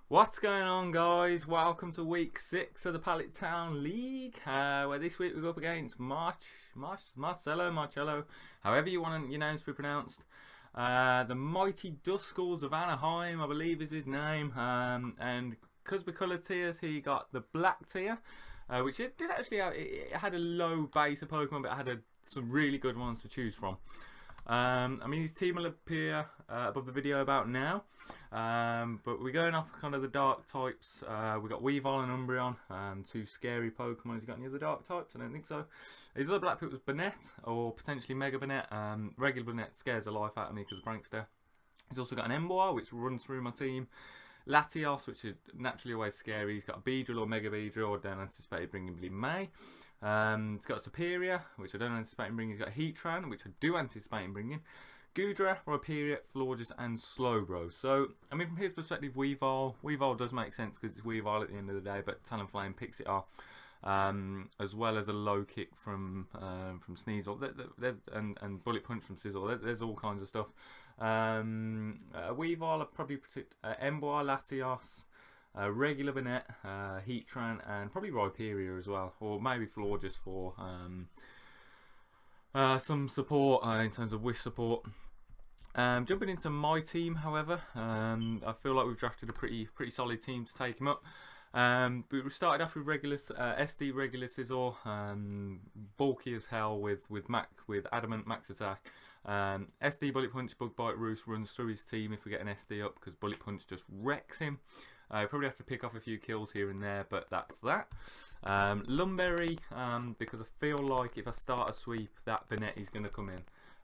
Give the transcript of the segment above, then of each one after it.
What's going on, guys? Welcome to week 6 of the Pallet Town League, where this week we go up against Marcello, however you want your names to be pronounced. The Mighty Duskulls of Anaheim, I believe is his name, and because we colour tiers, he got the black tier, which it did actually have, it had a low base of Pokemon, but it had some really good ones to choose from. I mean, his team will appear above the video about now, but we're going off kind of the dark types. We got Weavile and Umbreon, two scary Pokemon. Has he got any other dark types? I don't think so. His other black pick was Banette, or potentially Mega Banette. Regular Banette scares the life out of me because of Prankster. He's also got an Emboar, which runs through my team. Latios, which is naturally always scary. He's got a Beedrill or Mega Beedrill, I don't anticipate bringing May. He's got a Superior, which I don't anticipate him bringing. He's got a Heatran, which I do anticipate him bringing. Gudra, Rhyperior, Florges, and Slowbro. So, I mean, from his perspective, Weavile does make sense because it's Weavile at the end of the day, but Talonflame picks it off. As well as a low kick from Sneasel, and Bullet Punch from Sizzle. There's all kinds of stuff. Weavile, I'd probably predict Emboar, Latios, regular Banette, Heatran, and probably Rhyperior as well, or maybe Florges for some support in terms of wish support. Jumping into my team, however, I feel like we've drafted a pretty solid team to take him up. But we started off with regular SD regular Scizor, bulky as hell with Adamant Max Attack. SD Bullet Punch, Bug Bite, Roost runs through his team if we get an SD up because Bullet Punch just wrecks him. Probably have to pick off a few kills here and there, but that's that. Lumberry, because I feel like if I start a sweep, that Banette is going to come in.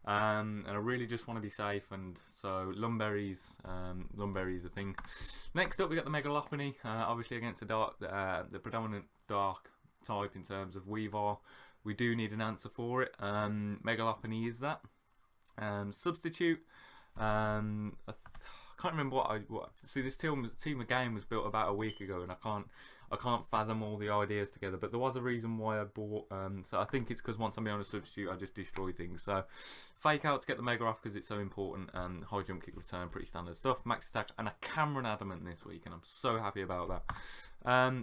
And I really just want to be safe, and so Lumberry's a thing. Next up, we got the Megalopony, obviously against the predominant dark type in terms of Weavile. We do need an answer for it. Megalopony is that. Substitute. I can't remember what. See, this team of game was built about a week ago, and I can't fathom all the ideas together. But there was a reason why I bought. So I think it's because once I'm on a substitute, I just destroy things. So fake out to get the Mega off because it's so important. High jump, kick, return, pretty standard stuff. Max attack and a Cameron Adamant this week, and I'm so happy about that.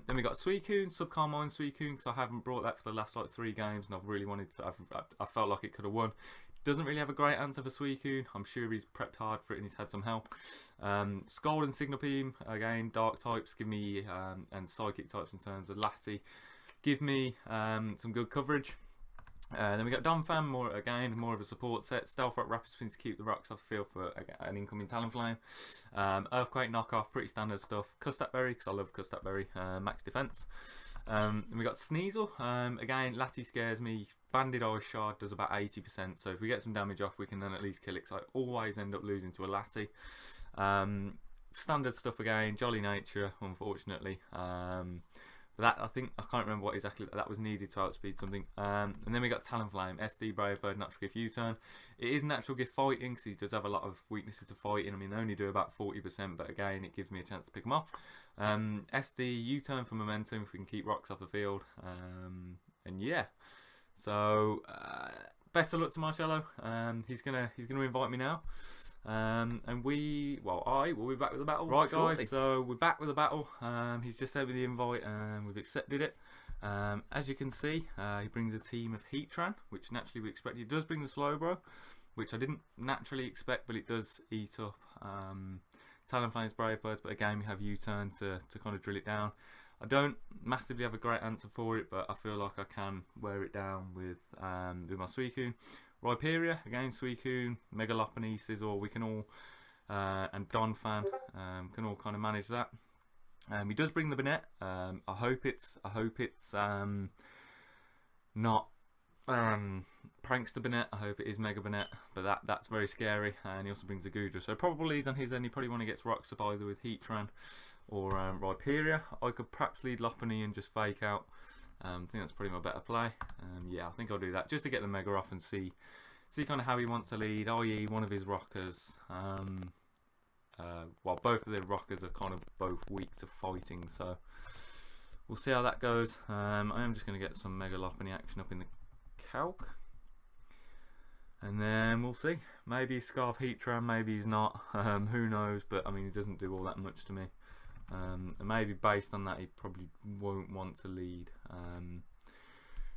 Then we got Suicune, Subcarmine Suicune, because I haven't brought that for the last like 3 games, and I've really wanted to. I felt like it could have won. Doesn't really have a great answer for Suicune. I'm sure he's prepped hard for it and he's had some help. Scald and Signal Beam, again, dark types give me, and psychic types in terms of Lassie, give me some good coverage. Then we got Donphan, more of a support set. Stealth Rock, Rapid Spin to keep the rocks off the field for an incoming Talonflame. Earthquake knockoff, pretty standard stuff. Custap Berry, because I love Custap Berry, max defense. Then we got Sneasel, again, Lati scares me. Banded Ice Shard does about 80%, so if we get some damage off, we can then at least kill it, because I always end up losing to a Lati. Standard stuff again, Jolly Nature, unfortunately. But that, I can't remember what exactly that was needed to outspeed something. And then we got Talonflame, SD, Brave Bird, Natural Gift, U-Turn. It is Natural Gift fighting, because he does have a lot of weaknesses to fighting. I mean, they only do about 40%, but again, it gives me a chance to pick them off. SD, U-Turn for momentum, if we can keep rocks off the field. And yeah. So best of luck to Marcello. He's gonna invite me now, and I will be back with the battle. Right, shortly. Guys. So we're back with the battle. He's just sent me the invite, and we've accepted it. As you can see, he brings a team of Heatran, which naturally we expect. He does bring the Slowbro, which I didn't naturally expect, but it does eat up Talonflame's Brave Birds. But again, we have U-Turn to kind of drill it down. I don't massively have a great answer for it, but I feel like I can wear it down with my Suicune. Rhyperior, again Suicune, Megalopony, Scizor, we can all, and Donphan, can all kind of manage that. He does bring the Banette. I hope it's not Prankster Banette. I hope it is Mega Banette, but that's very scary. And he also brings a Gudra, so probably he's on his end. He probably want to get rocks up either with Heatran or Rhyperior. I could perhaps lead Lopunny and just fake out. I think that's probably my better play. Yeah, I think I'll do that just to get the Mega off and see kind of how he wants to lead, i.e. one of his rockers. Well, both of their rockers are kind of both weak to fighting, so we'll see how that goes. I am just going to get some Mega Lopunny action up in the calc. And then we'll see. Maybe he's Scarf Heatran, maybe he's not. Who knows, but I mean, he doesn't do all that much to me. and maybe based on that he probably won't want to lead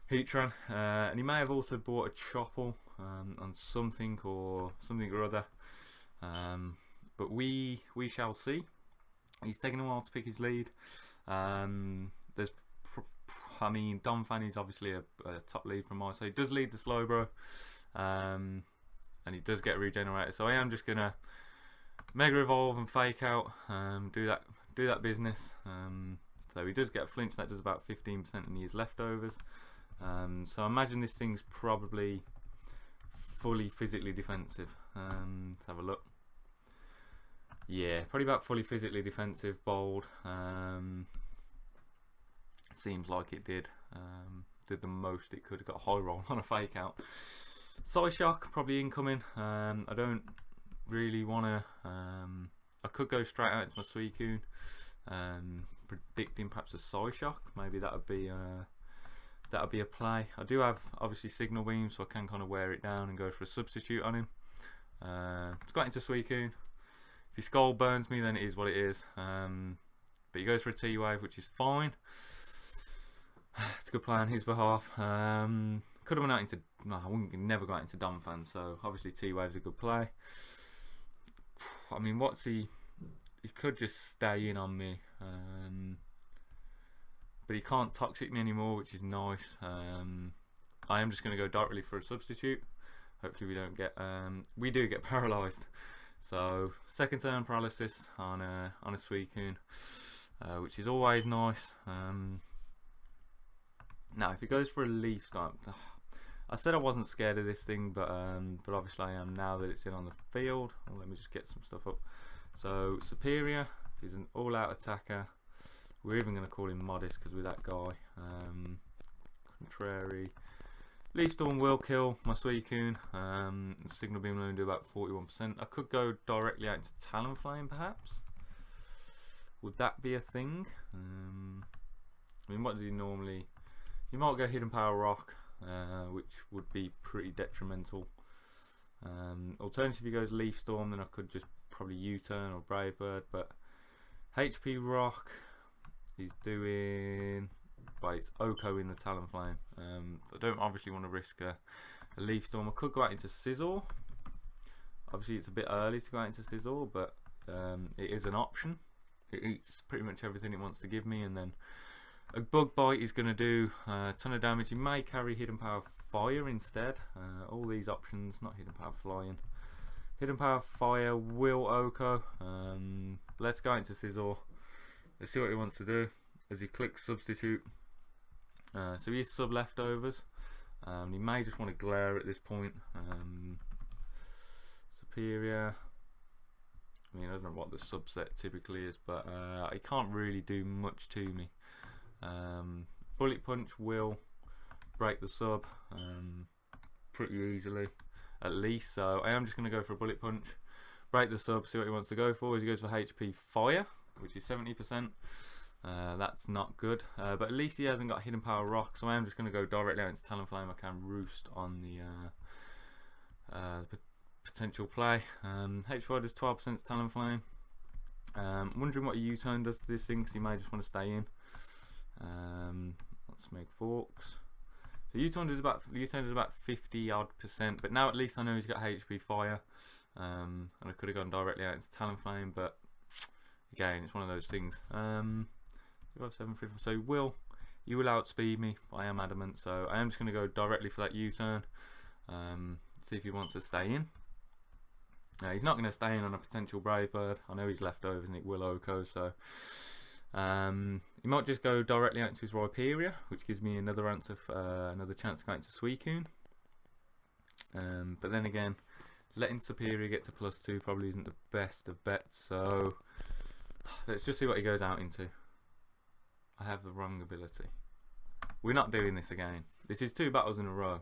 Heatran, and he may have also bought a Chopple on something or other, but we shall see. He's taken a while to pick his lead. There's I mean, Donphan is obviously a top lead from mine, so he does lead the Slowbro, and he does get a regenerator. So I am just gonna Mega Evolve and Fake Out, do that business. So he does get a flinch. That does about 15%, and he has leftovers. So I imagine this thing's probably fully physically defensive. Let's have a look. Yeah, probably about fully physically defensive, bold. Seems like it did. Did the most it could. Got a high roll on a Fake Out. Psyshock probably incoming. I don't really want to. I could go straight out into my Suicune, predicting perhaps a Psyshock. Maybe that would be a play. I do have obviously Signal Beam, so I can kind of wear it down and go for a substitute on him. It's got into Suicune. If his Skull burns me, then it is what it is. But he goes for a T-Wave, which is fine. It's a good play on his behalf. Could have went out into. No, I wouldn't never got into Donphan, so obviously T-Wave's a good play. I mean, what's he? He could just stay in on me, but he can't toxic me anymore, which is nice. I am just going to go directly for a substitute. Hopefully we don't get. We do get paralysed. So second turn paralysis on a Suicune, which is always nice. Now if he goes for a Leaf Storm, I said I wasn't scared of this thing, but obviously I am now that it's in on the field. Well, let me just get some stuff up. So Superior, he's an all-out attacker. We're even going to call him modest because we're that guy. Contrary, Leaf Storm will kill my Suicune. Signal Beam will only do about 41%. I could go directly out into Talonflame perhaps. Would that be a thing? I mean, what does he normally? You might go Hidden Power Rock, which would be pretty detrimental. Alternatively, he goes Leaf Storm, then I could just probably U-turn or Brave Bird. But HP Rock, he's doing. Right, it's Oko in the Talonflame. I don't obviously want to risk a Leaf Storm. I could go out into Scizor. Obviously, it's a bit early to go out into Scizor, but it is an option. It eats pretty much everything it wants to give me, and then a Bug Bite is going to do a ton of damage. You may carry Hidden Power Fire instead. All these options, not Hidden Power Flying. Hidden Power Fire will Oko. Let's go into Scizor. Let's see what he wants to do. As he clicks substitute. So he is sub leftovers. He may just want to glare at this point. Superior. I mean, I don't know what the subset typically is, but he can't really do much to me. Bullet Punch will break the sub pretty easily, at least. So I am just going to go for a Bullet Punch, break the sub, see what he wants to go for. As he goes for HP Fire, which is 70%. That's not good, but at least he hasn't got Hidden Power Rock, so I am just going to go directly out into Talonflame. I can roost on the potential play. H4 does 12% to Talonflame. Wondering what a U-turn does to this thing, because he may just want to stay in. Let's make forks. So U-turn does about 50-odd%, but now at least I know he's got HP Fire, and I could have gone directly out into Talonflame, but again, it's one of those things. 750, so you will outspeed me. I am adamant, so I am just going to go directly for that U-turn. See if he wants to stay in. He's not going to stay in on a potential Brave Bird. I know he's leftovers and it will Oko, so he might just go directly out to his Rhyperior, which gives me another answer, another chance to go into Suicune. But then again, letting Superior get to +2 probably isn't the best of bets. So let's just see what he goes out into. I have the wrong ability. We're not doing this again. This is 2 battles in a row.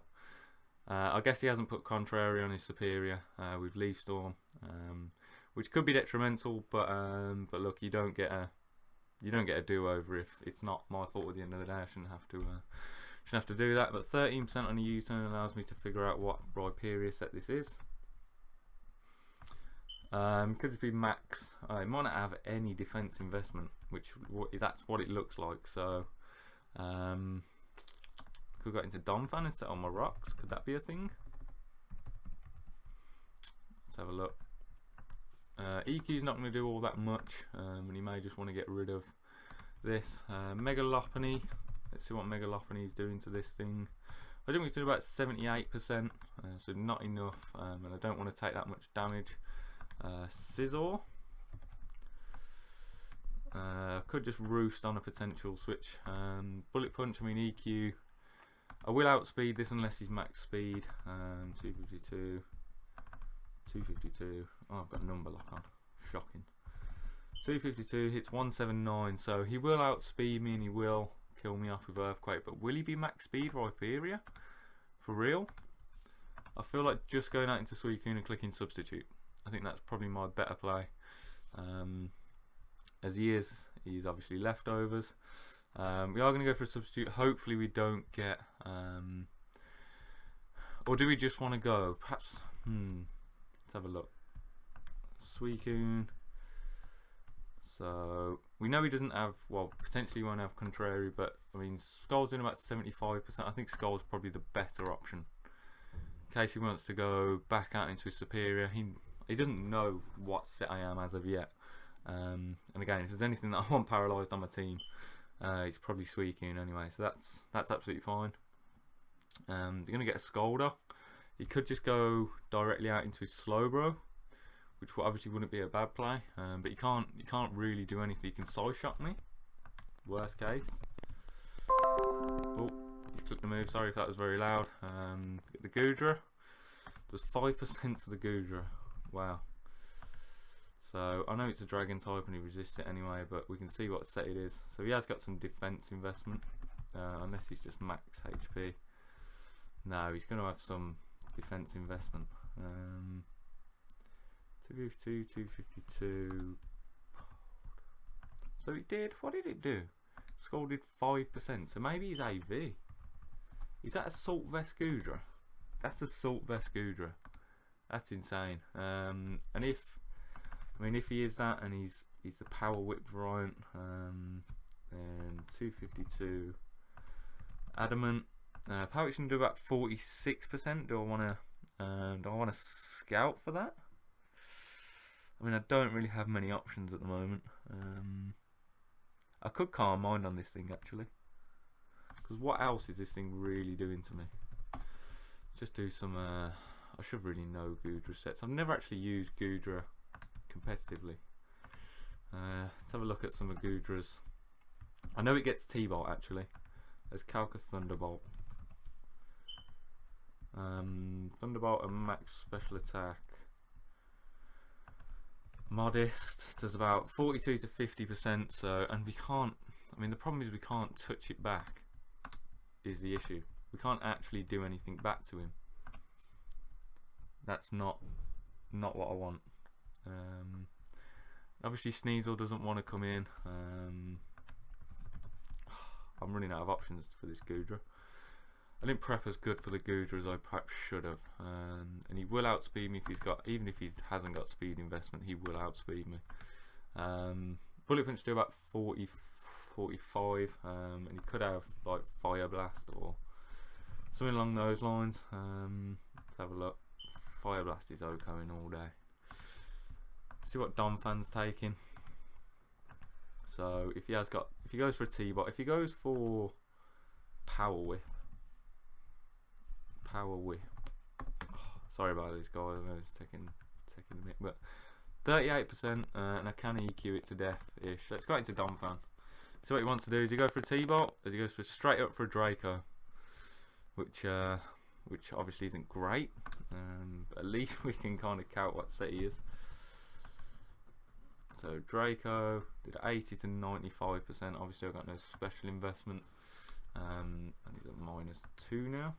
I guess he hasn't put Contrary on his Superior with Leaf Storm, which could be detrimental. But look, you don't get a do-over if it's not my fault at the end of the day. I shouldn't have to do that. But 13% on a U-turn allows me to figure out what Rhyperior set this is. Could just be max. It might not have any defense investment, which that's what it looks like. So could go into Donphan and set on my rocks. Could that be a thing? Let's have a look. EQ's not going to do all that much, and he may just want to get rid of this. Megalopony. Let's see what Megalopony is doing to this thing. I think it's doing about 78%, so not enough, and I don't want to take that much damage. Scizor. Could just roost on a potential switch. Bullet Punch, I mean EQ. I will outspeed this unless he's max speed. 252. 252. Oh, I've got a number lock on. Shocking. 252 hits 179, so he will outspeed me and he will kill me off with Earthquake. But will he be max speed for Hyperia? For real? I feel like just going out into Suicune and clicking substitute. I think that's probably my better play. As he's obviously leftovers. We are going to go for a substitute. Hopefully we don't get... or do we just want to go? Perhaps... Let's have a look. Suicune. So we know he doesn't have, well, potentially he won't have Contrary, but I mean Skull's doing about 75%. I think Skull's probably the better option in case he wants to go back out into his Superior. He doesn't know what set I am as of yet. And again, if there's anything that I want paralysed on my team, it's probably Suicune anyway. So that's absolutely fine. You're gonna get a Scalder. He could just go directly out into his Slowbro, which obviously wouldn't be a bad play, but you can't really do anything. You can side shot me, worst case. Oh, he's clicked the move. Sorry if that was very loud. The Goodra does 5% to the Goodra. Wow. So I know it's a Dragon type and he resists it anyway, but we can see what set it is. So he has got some defense investment, unless he's just max HP. No, he's going to have some defense investment. 252, 252. So it did. What did it do? Skull did 5%. So maybe he's AV. Is that a Salt Vest Goodra? That's a Salt Vest Goodra. That's insane. And if he is that, and he's the Power Whip variant, then 252 Adamant. Power Whip can do about 46%. Do I want to scout for that? I mean, I don't really have many options at the moment. I could Calm Mind on this thing actually, because what else is this thing really doing to me? Just do some. I should really know Goodra sets. I've never actually used Goodra competitively. Let's have a look at some of Goodra's. I know it gets T-Bolt actually. There's Calca Thunderbolt. Thunderbolt and max special attack. Modest does about 42 to 50%. So, and we can't. I mean, the problem is we can't touch it back. Is the issue? We can't actually do anything back to him. That's not what I want. Obviously, Sneasel doesn't want to come in. I'm running out of options for this Goodra. I didn't prep as good for the Goodra as I perhaps should have, and he will outspeed me if he's got, even if he hasn't got speed investment, he will outspeed me. Bullet Punch do about 40, 45, and he could have like Fire Blast or something along those lines. Let's have a look. Fire Blast is OHKOing all day. See what Donphan's taking. So if he goes for a T-Bot, if he goes for Power Whip. Sorry about this, guys. I know it's taking a minute, but 38%, and I can EQ it to death-ish. Let's go into Donphan. So what he wants to do is he go for a T-Bot, or he goes for straight up for a Draco, which obviously isn't great. But at least we can kind of count what set he is. So Draco did 80 to 95%. Obviously I've got no special investment, and he's at -2 now.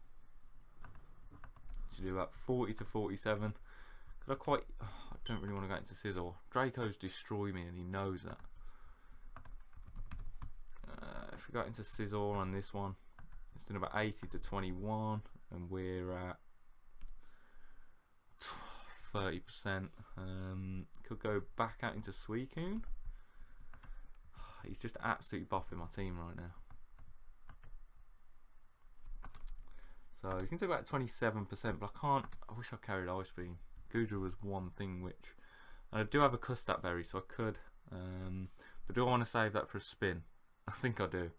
Should do about 40 to 47. I don't really want to go into Scizor. Draco's destroy me and he knows that. If we got into Scizor on this one, it's done about 80 to 21, and we're at 30%. Could go back out into Suicune. He's just absolutely bopping my team right now. So you can do about 27%, but I can't. I wish I carried Ice Beam. Goodra was one thing which. And I do have a Custap Berry, so I could. But do I want to save that for a spin? I think I do.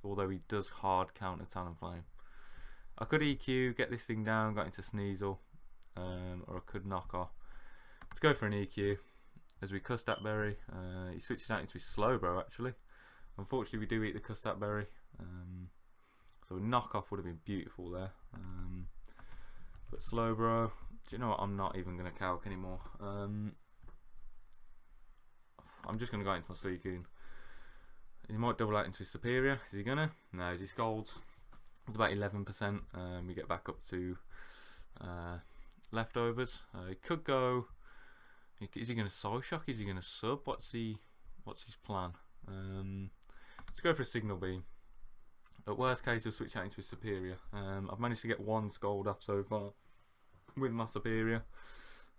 Although he does hard counter Talonflame. I could EQ, get this thing down, got into Sneasel. Or I could knock off. Let's go for an EQ. As we Custap Berry. He switches out into his Slowbro actually. Unfortunately we do eat the Custap Berry. So a knockoff would have been beautiful there. But Slowbro, do you know what? I'm not even going to calc anymore. I'm just going to go into my Suicune. He might double out into his Superior. Is he going to? No, he scolds. It's about 11%. We get back up to leftovers. He could go. Is he going to Psyshock? Is he going to sub? What's his plan? Let's go for a Signal Beam. At worst case, he'll switch out into his Superior. I've managed to get one Scald off so far with my Superior.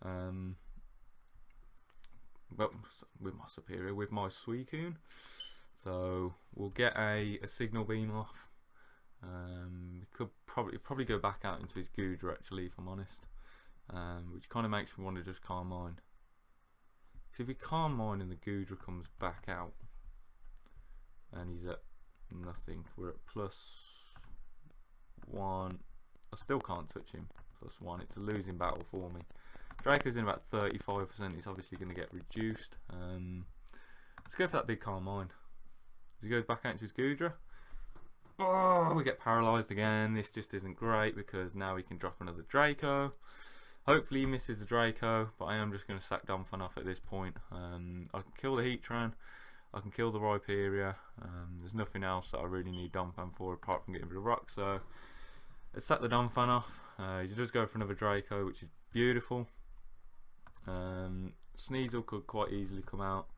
Well, with my Suicune. So we'll get a Signal Beam off. Could probably go back out into his Goodra actually, if I'm honest. Which kind of makes me want to just Calm Mind. So if we Calm Mind and the Goodra comes back out, and he's at nothing, we're at +1. I still can't touch him. +1. It's a losing battle for me. Draco's in about 35%. He's obviously going to get reduced. Let's go for that big Calm Mind. As he goes back out into his Goodra. Oh, we get paralysed again. This just isn't great because now we can drop another Draco. Hopefully he misses the Draco, but I am just going to sack Donphan off at this point. I can kill the Heatran. I can kill the Rhyperior. There's nothing else that I really need Donphan for apart from getting rid of Rock. So let's sack the Donphan off. He does go for another Draco, which is beautiful. Sneasel could quite easily come out.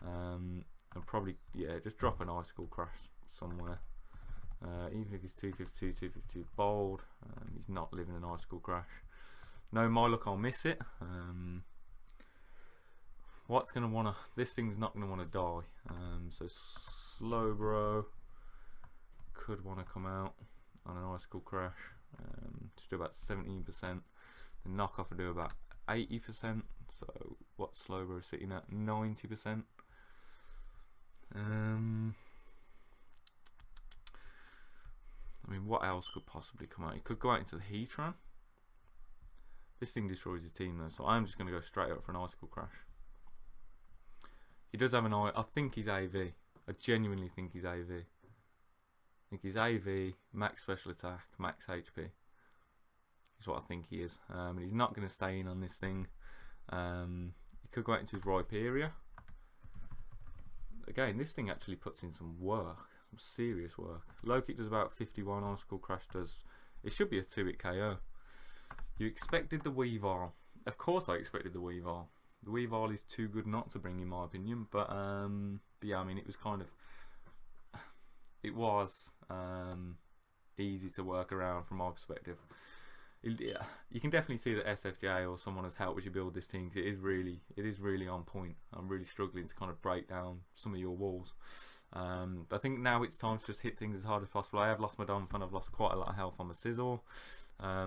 And probably, yeah, just drop an Icicle Crash somewhere. Even if he's 252, 252 bold, he's not living an Icicle Crash. No, my luck, I'll miss it. What's gonna wanna? This thing's not gonna wanna die. So Slowbro could wanna come out on an Icicle Crash. Just do about 17%. The knockoff will do about 80%. So what's Slowbro sitting at? 90%. I mean, what else could possibly come out? He could go out into the Heatran. This thing destroys his team though, so I'm just going to go straight up for an Icicle Crash. He does have an eye. I think he's AV. I genuinely think he's AV. I think he's AV, max special attack, max HP. Is what I think he is. And he's not going to stay in on this thing. He could go out into his Rhyperior. Again, this thing actually puts in some work. Some serious work. Low kick does about 51, Icicle Crash does. It should be a 2-hit KO. You expected the Weavile. Of course I expected the Weavile. The Weavile is too good not to bring in my opinion. But yeah, I mean it was kind of... It was easy to work around from my perspective. Yeah, you can definitely see that SFJ or someone has helped you build this team. It is really on point. I'm really struggling to kind of break down some of your walls. But I think now it's time to just hit things as hard as possible. I have lost my Donphan. I've lost quite a lot of health on my Sizzle. I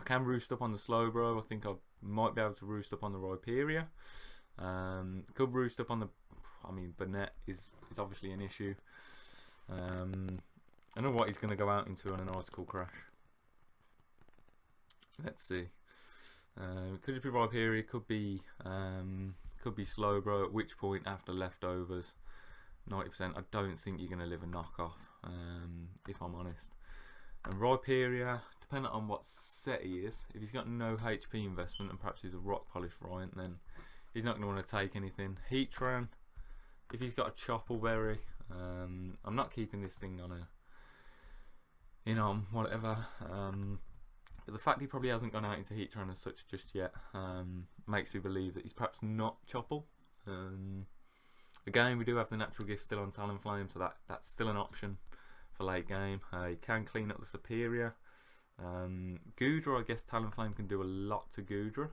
can roost up on the Slowbro. I think I might be able to roost up on the Rhyperior. Could roost up on the... I mean, Burnett is obviously an issue. I don't know what he's going to go out into on an Icicle Crash. Let's see. Could just be Rhyperior, could be Slowbro, at which point after leftovers 90%, I don't think you're going to live a knockoff, if I'm honest. And Rhyperior, depending on what set he is, if he's got no HP investment and perhaps he's a Rock Polish Variant, then he's not going to want to take anything. Heatran, if he's got a Choppleberry, I'm not keeping this thing on a, you know, whatever. But the fact he probably hasn't gone out into Heatran as such just yet makes me believe that he's perhaps not Chopple. Again, we do have the natural gift still on Talonflame, so that's still an option for late game. You can clean up the Superior. Goodra, I guess Talonflame can do a lot to Goodra.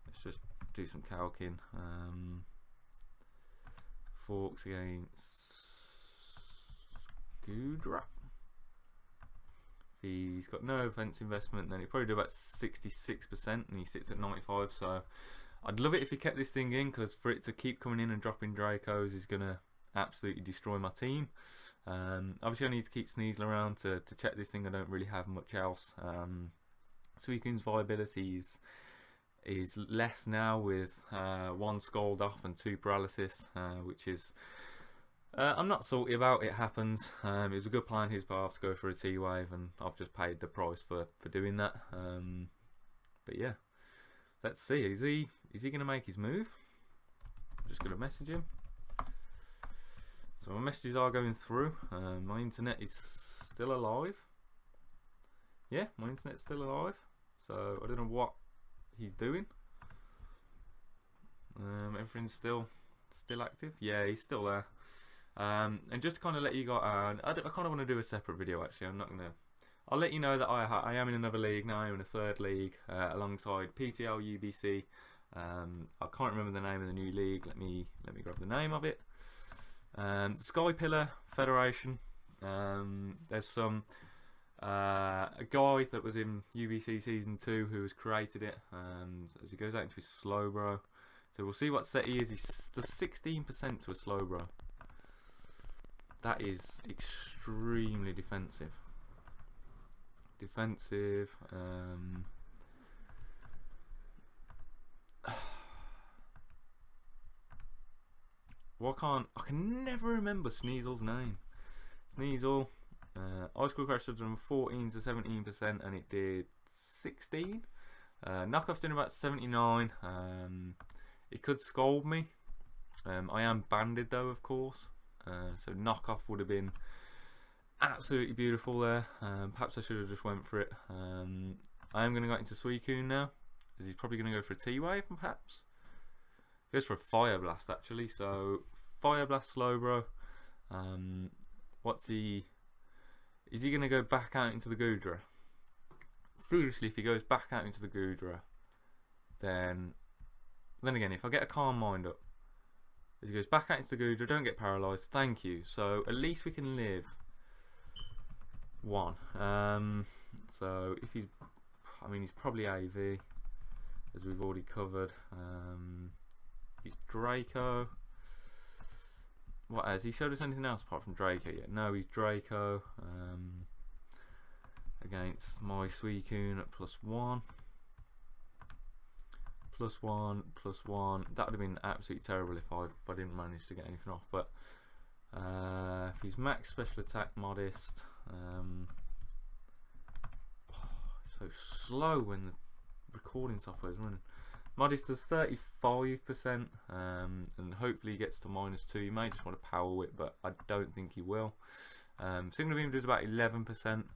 Let's just do some calcing. Forks against Goodra. If he's got no offense investment, then he'd probably do about 66%, and he sits at 95. So I'd love it if he kept this thing in, because for it to keep coming in and dropping Dracos is gonna absolutely destroy my team. Obviously I need to keep Sneasel around to check this thing. I don't really have much else. Suicune's viability is less now with 1 Scald off and 2 Paralysis, which is I'm not salty about. It happens. It was a good plan on his part to go for a T-Wave, and I've just paid the price for doing that. But yeah, let's see. Is he gonna make his move? I'm just gonna message him. So my messages are going through. My internet is still alive. Yeah, my internet's still alive. So I don't know what he's doing. Everything's still active. Yeah, he's still there. And just to kind of let you guys, I kind of want to do a separate video actually. I'll let you know that I am in another league now. I'm in a 3rd league alongside PTL UBC. I can't remember the name of the new league. Let me grab the name of it. The Sky Pillar Federation. There's some a guy that was in UBC season 2 who has created it. As he goes out into his Slowbro, so we'll see what set he is. He does 16% to a Slowbro. That is extremely defensive. I can never remember Sneasel's name. Sneasel. Ice Cream Crash did from 14 to 17%, and it did 16. Knockoff's doing about 79. It could scold me. I am banded though, of course. So knockoff would have been absolutely beautiful there. Perhaps I should have just went for it. I am going to go into Suicune now, as he's probably going to go for a T-Wave, perhaps. He goes for a Fire Blast actually. So Fire Blast Slowbro. Is he going to go back out into the Goodra? Foolishly, if he goes back out into the Goodra, then again, if I get a Calm Mind up, as he goes back out into the Goodra, don't get paralysed, thank you. So at least we can live 1. So if he's probably AV, as we've already covered. He's Draco. What has he showed us anything else apart from Draco yet? No, he's Draco. Against my Suicune at +1. +1. That would have been absolutely terrible if I didn't manage to get anything off. But if he's max special attack modest, so slow when the recording software is running. Modest does 35%, and hopefully he gets to -2. You may just want to power whip, but I don't think he will. Signal Beam does about 11%.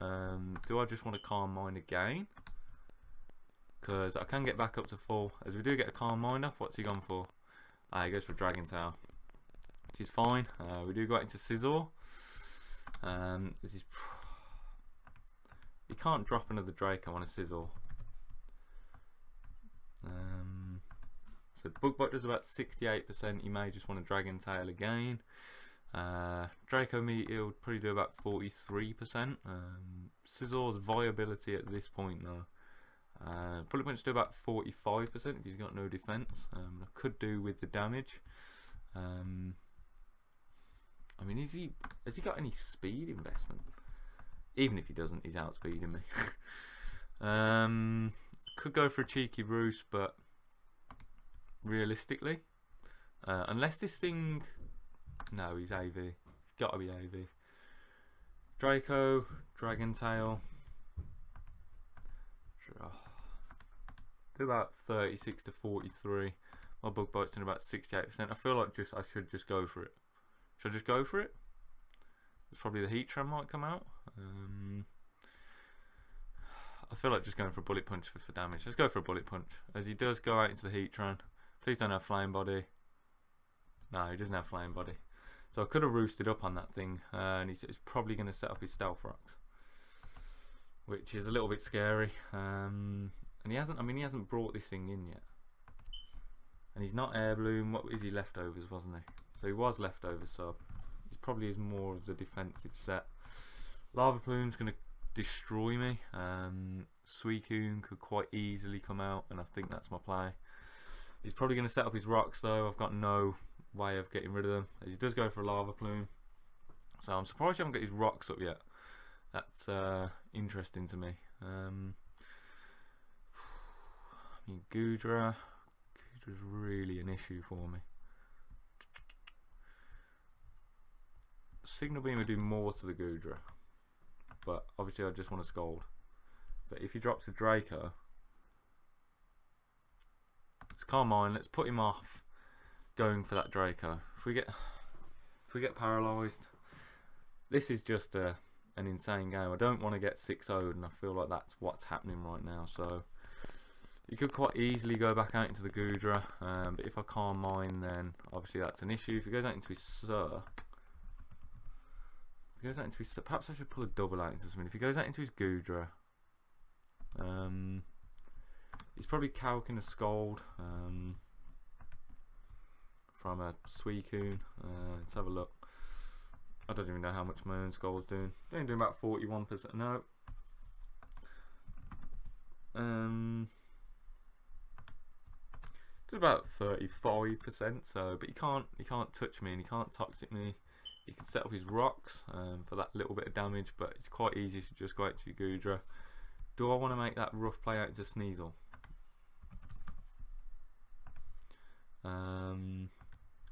Do I just want to Calm Mind again? Because I can get back up to 4. As we do get a Calm Mind up, what's he gone for? He goes for Dragon Tail, which is fine. We do go out into Scizor. You can't drop another Draco on a Scizor. So Bug Bite does about 68%. You may just want to Dragon Tail again. Draco Meteor would probably do about 43%. Scizor's viability at this point though, Bullet Punch do about 45% if he's got no defense. I could do with the damage. I mean, has he got any speed investment? Even if he doesn't, he's outspeeding me. Could go for a cheeky Roost, but realistically, unless this thing, no, he's AV. He's got to be AV. Draco, Dragon Tail. Do about 36 to 43. My Bug Bite's doing about 68%. I feel like I should just go for it. Should I just go for it? It's probably the Heatran might come out. I feel like just going for a Bullet Punch for damage. Let's go for a Bullet Punch, as he does go out into the Heatran. Please don't have Flame Body. No, he doesn't have Flame Body. So I could have roosted up on that thing, and he's probably going to set up his Stealth Rocks, which is a little bit scary. And he hasn't. I mean, he hasn't brought this thing in yet. And he's not heirloom. What is he? Leftovers, wasn't he? So he was leftovers. So he probably is more of the defensive set. Lava Plume's going to destroy me. Suicune could quite easily come out, and I think that's my play. He's probably going to set up his rocks though. I've got no way of getting rid of them. As he does go for a Lava Plume. So I'm surprised he hasn't got his rocks up yet. That's interesting to me. I mean, Goodra. Goodra's really an issue for me. Signal Beam would do more to the Goodra, but obviously I just want to Scold. But if he drops a Draco, it's Carmine. Let's put him off going for that Draco. If we get paralysed, this is just an insane game. I don't want to get 6-0'd, and I feel like that's what's happening right now. So you could quite easily go back out into the Goodra, but if I Carmine, then obviously that's an issue. If he goes out into his Sir, perhaps I should pull a double out into something. If he goes out into his Goodra, he's probably calcing a Scold from a Suicune. Let's have a look. I don't even know how much my own Scold's doing. They're doing about 41%. No. It's about 35%. So, but he can't touch me, and he can't toxic me. He can set up his rocks for that little bit of damage, but it's quite easy to just go out to Goodra. Do I want to make that rough play out into Sneasel?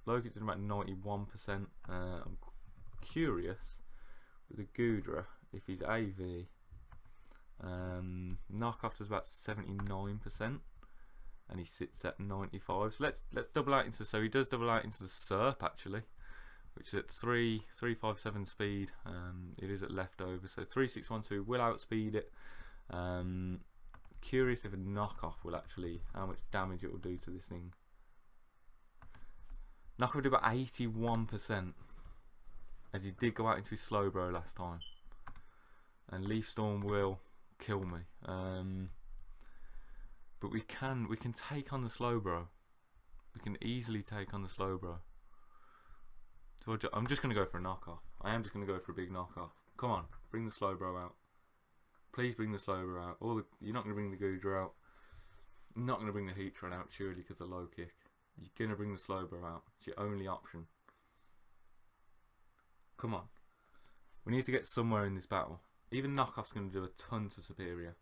Loki's doing about 91%. I'm curious with the Goodra if he's AV. Knockoff does about 79%, and he sits at 95. So let's double out into. So he does double out into the Serp actually, which is at 357 speed. It is at leftover, so 3612 will outspeed it. Curious if a knockoff will actually, how much damage it will do to this thing. Knockoff will do about 81%, as he did go out into his Slowbro last time. And Leaf Storm will kill me. But we can take on the Slowbro. We can easily take on the Slowbro. So I'm just going to go for a knockoff. I am just going to go for a big knockoff. Come on, bring the Slowbro out. Please bring the Slowbro out. You're not going to bring the Goodra out. You're not going to bring the Heatran out, surely, because of low kick. You're going to bring the Slowbro out. It's your only option. Come on. We need to get somewhere in this battle. Even knockoff's going to do a ton to Superior.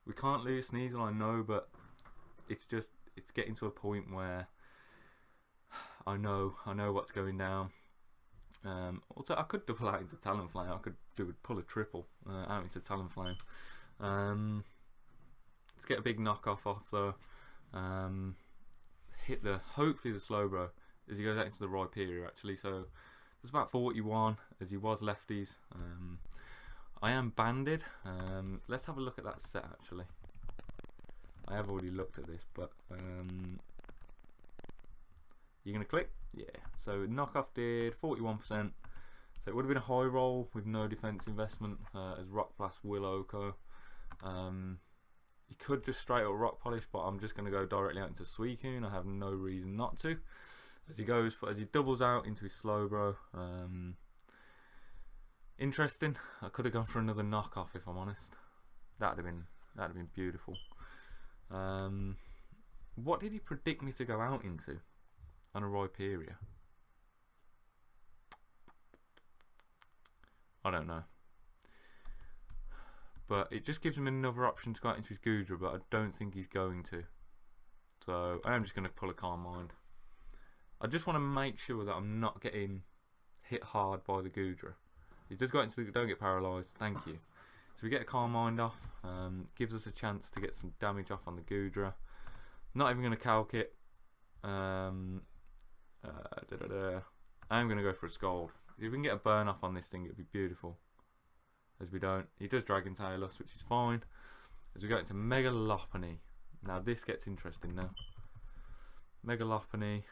We can't lose Sneasel, I know, but it's getting to a point where I know what's going down. Also, I could double out into Talonflame. I could pull a triple out into Talonflame. Let's get a big knockoff off though. Hit hopefully the Slowbro as he goes out into the Rhyperior actually. So there's about 41 as he was lefties. I am banded. Let's have a look at that set actually. I have already looked at this, but you're gonna click? Yeah. So knockoff did 41%. So it would have been a high roll with no defense investment as Rock Blast will Oko. You could just straight up Rock Polish, but I'm just gonna go directly out into Suicune. I have no reason not to. As he doubles out into his Slowbro. Interesting. I could have gone for another knockoff if I'm honest. That'd have been beautiful. What did he predict me to go out into on a Rhyperior? I don't know. But it just gives him another option to go out into his Goodra, but I don't think he's going to. So I am just going to pull a Calm Mind. I just want to make sure that I'm not getting hit hard by the Goodra. He does go into the, don't get paralysed, thank you. So we get a Calm Mind off, gives us a chance to get some damage off on the Goodra. Not even going to calc it. I'm going to go for a Scold. If we can get a burn off on this thing, it would be beautiful. As we don't. He does Dragon Tail us, which is fine. As we go into Megalopony. Now this gets interesting now. Megalopony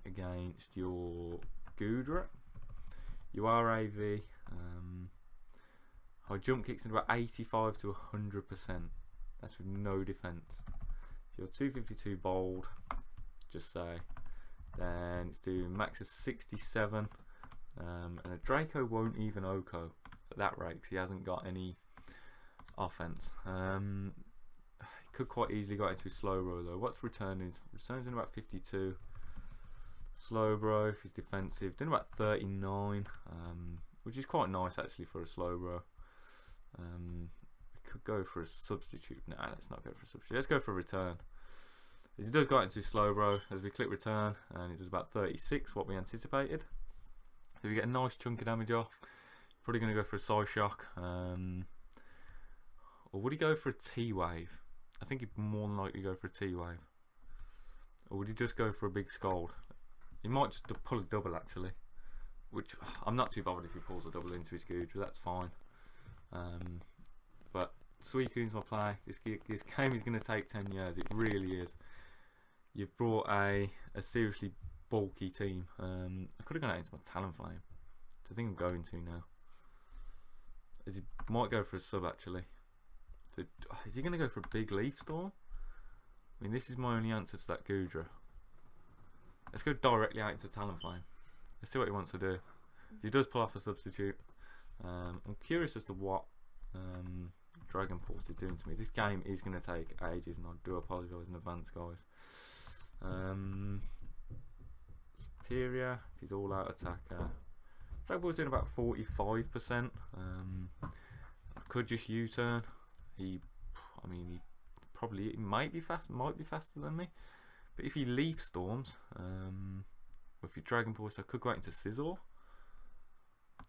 against your Goodra. You are AV. Our jump kicks in about 85 to 100%. That's with no defense. If you're 252 bold, just say, then it's doing max of 67. And a Draco won't even Oko at that rate because he hasn't got any offense. He could quite easily go into his Slowbro though. What's returning? Returns in about 52. Slowbro, if he's defensive, doing about 39, which is quite nice actually for a Slowbro. We could go for a substitute. Nah, let's not go for a substitute. Let's go for a return. As he does go out into his Slowbro, as we click return, and it does about 36, what we anticipated. So we get a nice chunk of damage off. Probably going to go for a Psy Shock. Or would he go for a T-Wave? I think he'd more than likely go for a T-Wave. Or would he just go for a big Scald? He might just pull a double actually. Which, I'm not too bothered if he pulls a double into his Goodra, that's fine. But Suicune's my play. This game is going to take 10 years, it really is. You've brought a seriously bulky team. I could have gone out into my Talonflame. So I think I'm going to now. As he might go for a sub actually. So, is he going to go for a big Leaf Storm? I mean, this is my only answer to that Goodra. Let's go directly out into Talonflame. Let's see what he wants to do. He does pull off a substitute. I'm curious as to what Dragon Pulse is doing to me. This game is going to take ages, and I do apologise in advance, guys. Superior, if he's all out attacker. Dragon Ball's doing about 45%. I could just U-turn. He might be faster than me. But if he Leaf Storms, or if he Dragon Pulse, I could go out into Scizor.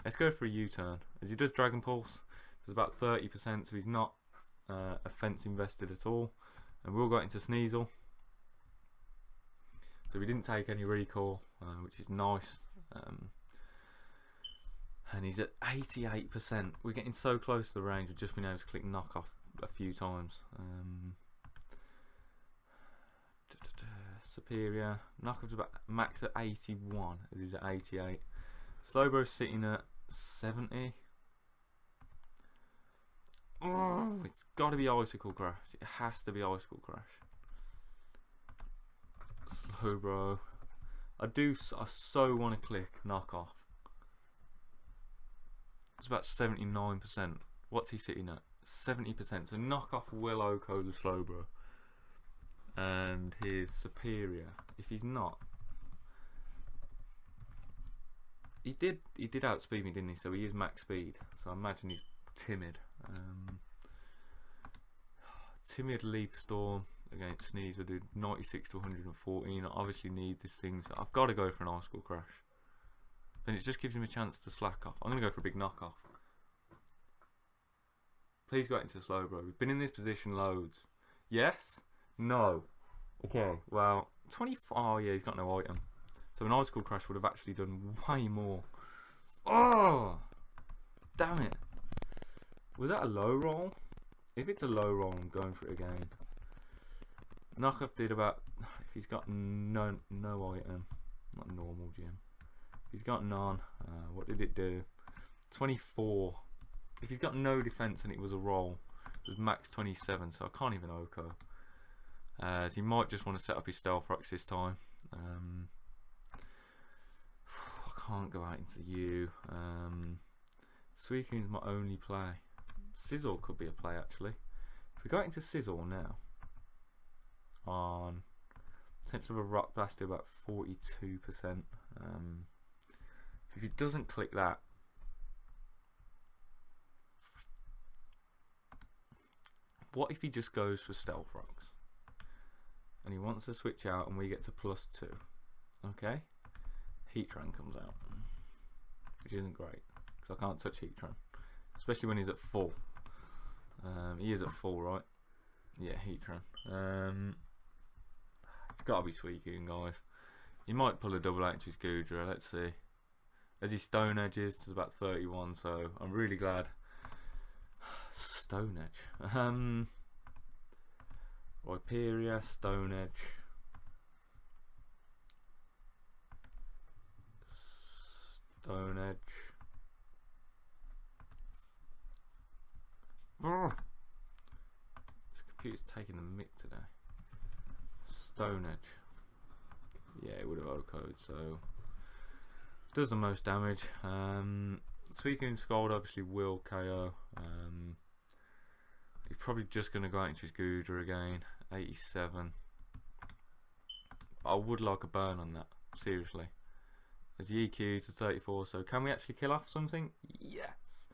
Let's go for a U-turn. As he does Dragon Pulse, there's about 30%, so he's not offense invested at all. And we'll go out into Sneasel. So we didn't take any recall, which is nice. And he's at 88%. We're getting so close to the range, we've just been able to click knock off a few times. Superior. Knock off to about max at 81, as he's at 88. Slowbro's sitting at 70. Oh, it's got to be Icicle Crash. It has to be Icicle Crash. Slowbro. I so want to click knock off. It's about 79%. What's he sitting at? 70%. So knock off will Oko the Slowbro. And his Superior. If he's not, he did outspeed me, didn't he? So he is max speed. So I imagine he's timid. Timid Leaf Storm against Sneeze. I do 96 to 114. I obviously need this thing, so I've got to go for an Icicle Crash. Then it just gives him a chance to slack off. I'm going to go for a big knock off. Please go out into Slowbro. We've been in this position loads. Yes? No. Okay, well, 24. Oh, yeah, he's got no item. So an Icicle Crash would have actually done way more. Oh! Damn it. Was that a low roll? If it's a low roll, I'm going for it again. Knockoff did about. If he's got no item, not normal gym. If he's got none, what did it do? 24. If he's got no defense and it was a roll, it was max 27. So I can't even Oko. So he might just want to set up his Stealth Rocks this time. I can't go out into you. Suicune's my only play. Scizor could be a play actually. If we go out into Scizor now, on potential of a Rock Blast to about 42%. If he doesn't click that, what if he just goes for Stealth Rocks? And he wants to switch out and we get to +2. Okay? Heatran comes out. Which isn't great. Because I can't touch Heatran. Especially when he's at full. He is at full, right? Yeah, Heatran. It's got to be Suicune, guys. He might pull a double out into his Goodra. Let's see. As he Stone Edges, there's about 31, so I'm really glad. Stone Edge. Rhyperior, Stone Edge. Stone Edge. This computer's taking the mick today. Stone Edge. Yeah, it would have O-code, so does the most damage. Suicune Scald obviously will KO. He's probably just going to go out into his Goodra again. 87. I would like a burn on that, seriously. There's the EQ to 34, so can we actually kill off something? Yes!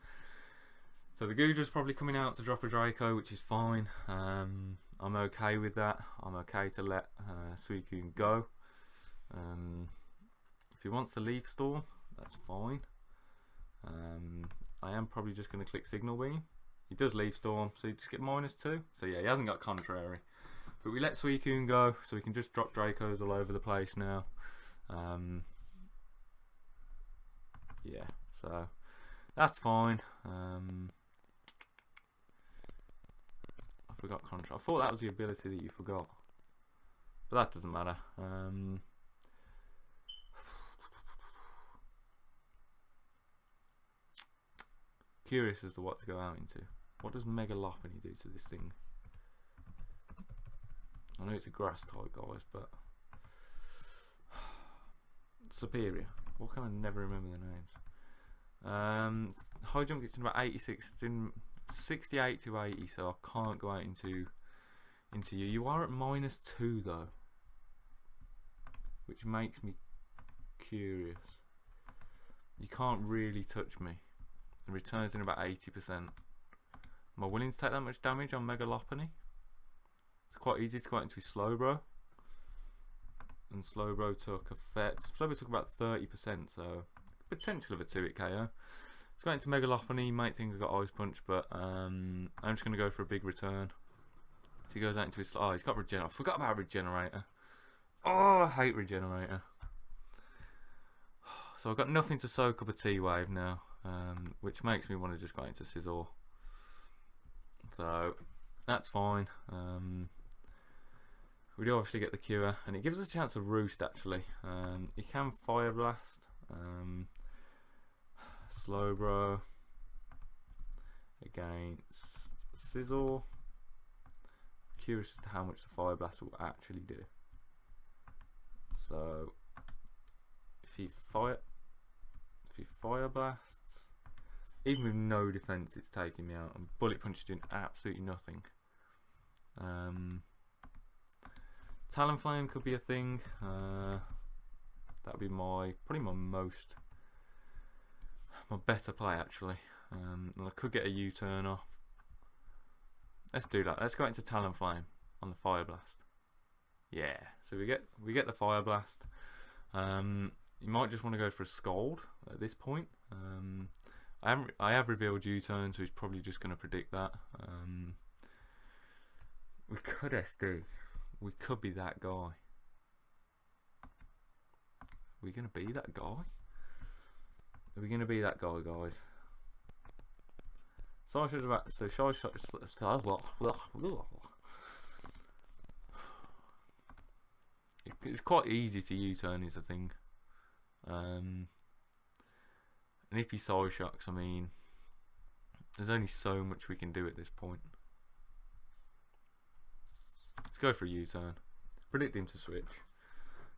So the Goodra's probably coming out to drop a Draco, which is fine. I'm okay with that. I'm okay to let Suicune go. If he wants to leave Storm, that's fine. I am probably just going to click Signal Beam. He does leave Storm, so you just get -2. So yeah, he hasn't got Contrary. But we let Suicune go, so we can just drop Dracos all over the place now. Yeah, so that's fine. I forgot Contra. I thought that was the ability that you forgot, but that doesn't matter. Curious as to what to go out into. What does Megalopony do to this thing? I know it's a grass type, guys, but Superior. What can I never remember the names? High jump gets in about 86. It's in 68 to 80, so I can't go out into you. You are at -2 though, which makes me curious. You can't really touch me. It returns in about 80%. Am I willing to take that much damage on Megalopony? It's quite easy to go out into Slowbro. And Slowbro took Slowbro took about 30%, so potential of a 2-hit KO. Let's go into Megalopony. You might think I got Ice Punch, but I'm just going to go for a big return. So he goes out into his... Oh, he's got Regenerate. I forgot about Regenerator. Oh, I hate Regenerator. So I've got nothing to soak up a T-Wave now, which makes me want to just go into Scizor. So that's fine. We do obviously get the cure, and it gives us a chance to Roost actually. You can Fire Blast. Slowbro against Scizor. Curious as to how much the Fire Blast will actually do. So if he Fire Blasts, even with no defense, it's taking me out. And Bullet Punch is doing absolutely nothing. Talonflame could be a thing. That'd be probably my better play actually. And I could get a U-turn off. Let's do that. Let's go into Talonflame on the Fire Blast. Yeah. So we get the Fire Blast. You might just want to go for a Scald at this point. I have revealed U-turn, so he's probably just going to predict that. We could SD. We could be that guy. Are we going to be that guy? Are we going to be that guy, guys? Sasha's about... So Sasha... It's quite easy to U-turn is the thing. And if he Side Shocks, I mean... There's only so much we can do at this point. Let's go for a U-turn. Predict him to switch.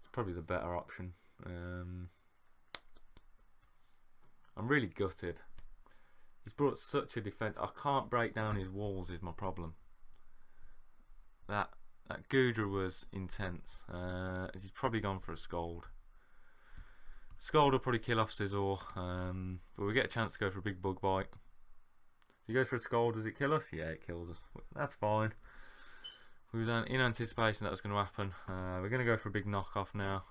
It's probably the better option. I'm really gutted. He's brought such a defense. I can't break down his walls is my problem. That Goodra was intense. He's probably gone for a Scald. Scald will probably kill off Scizor. But we get a chance to go for a big Bug Bite. If he goes for a Scald, does it kill us? Yeah, it kills us. That's fine. We was in anticipation that was going to happen. We're going to go for a big knockoff now.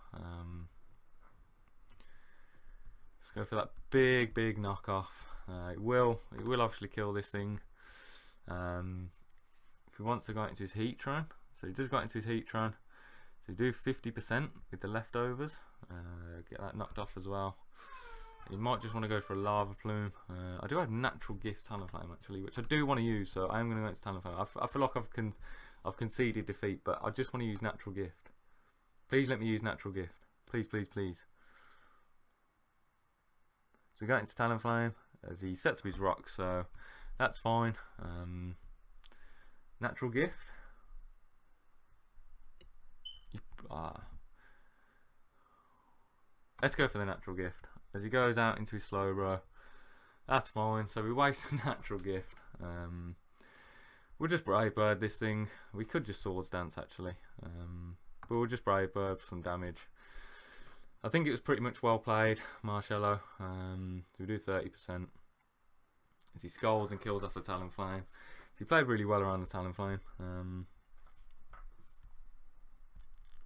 Let's go for that big knockoff. It will obviously kill this thing. If he wants to go into his Heatran, so he does go into his Heatran. So you do 50% with the leftovers. Get that knocked off as well. You might just want to go for a Lava Plume. I do have Natural Gift Talonflame actually, which I do want to use. So I am going to go into Talonflame. I feel like I've conceded defeat, but I just want to use Natural Gift. Please let me use Natural Gift. Please, please, please. So we go into Talonflame as he sets up his rock. So That's fine. Natural gift. Let's go for the natural gift. As he goes out into his Slowbro. That's fine. So we waste a natural gift. We'll just Brave Bird this thing. We could just Swords Dance actually. But we'll just Brave Bird for some damage. I think it was pretty much well played, Marcello. So we do 30%. As he scolds and kills off the Talonflame. So he played really well around the Talonflame.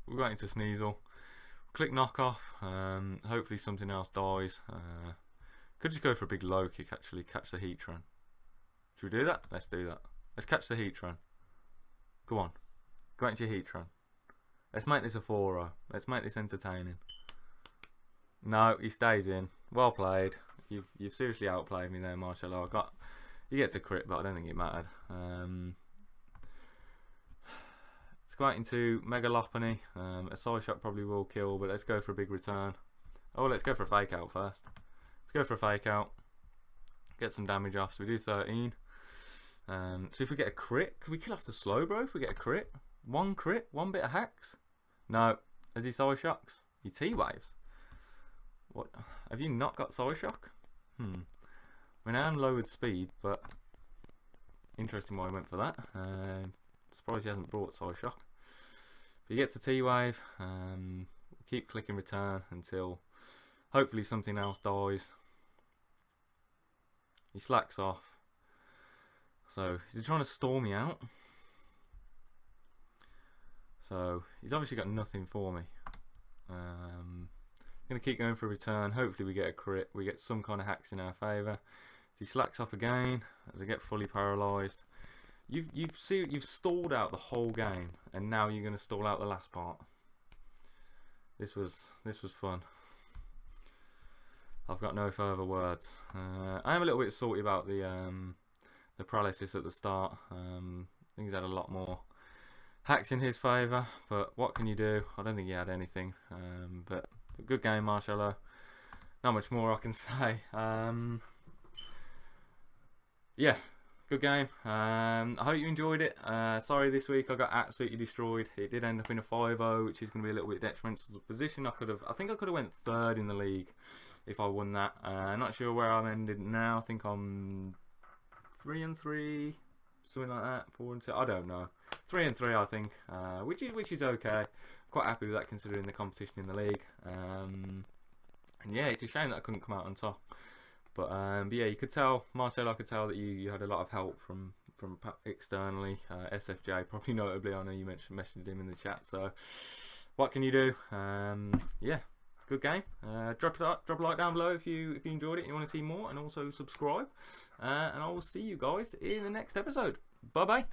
We'll go into Sneasel. Click knockoff. Hopefully something else dies. Could just go for a big low kick actually, catch the Heatran. Should we do that? Let's do that. Let's catch the Heatran. Go on. Go into your Heatran. Let's make this a 4-0. Let's make this entertaining. No, he stays in. Well played. You've seriously outplayed me there, Marcello. He gets a crit, but I don't think it mattered. Let's go out into Mega Lopunny. A Side Shot probably will kill, but let's go for a big return. Oh, let's go for a Fake Out first. Let's go for a Fake Out. Get some damage off. So we do 13. So if we get a crit, can we kill off the Slowbro if we get a crit? One crit? One bit of hacks? No. As he Side Shocks? He T-Waves? What? Have you not got Side Shock? I mean, I am lowered speed, but interesting why I went for that. Surprised he hasn't brought Side Shock. But he gets a T-Wave. We'll keep clicking return until hopefully something else dies. He slacks off. So he's trying to storm me out. So he's obviously got nothing for me. Gonna keep going for a return. Hopefully we get a crit. We get some kind of hacks in our favour. He slacks off again as I get fully paralysed. You've stalled out the whole game, and now you're gonna stall out the last part. This was fun. I've got no further words. I am a little bit salty about the paralysis at the start. I think he's had a lot more hacks in his favour, but what can you do? I don't think he had anything. But a good game, Marcello. Not much more I can say. Yeah, good game. I hope you enjoyed it. Sorry this week I got absolutely destroyed. It did end up in a 5-0, which is going to be a little bit detrimental to the position. I think I could have went 3rd in the league if I won that. Not sure where I'm ended now. I think I'm 3-3, something like that. 4-2. I don't know. 3-3, I think, which is okay. Quite happy with that considering the competition in the league. And yeah, it's a shame that I couldn't come out on top. But yeah, you could tell, Marcello, I could tell that you had a lot of help from externally. SFJ, probably notably, I know you mentioned him in the chat. So what can you do? Yeah, good game. Drop a like down below if you enjoyed it and you want to see more, and also subscribe. And I will see you guys in the next episode. Bye bye.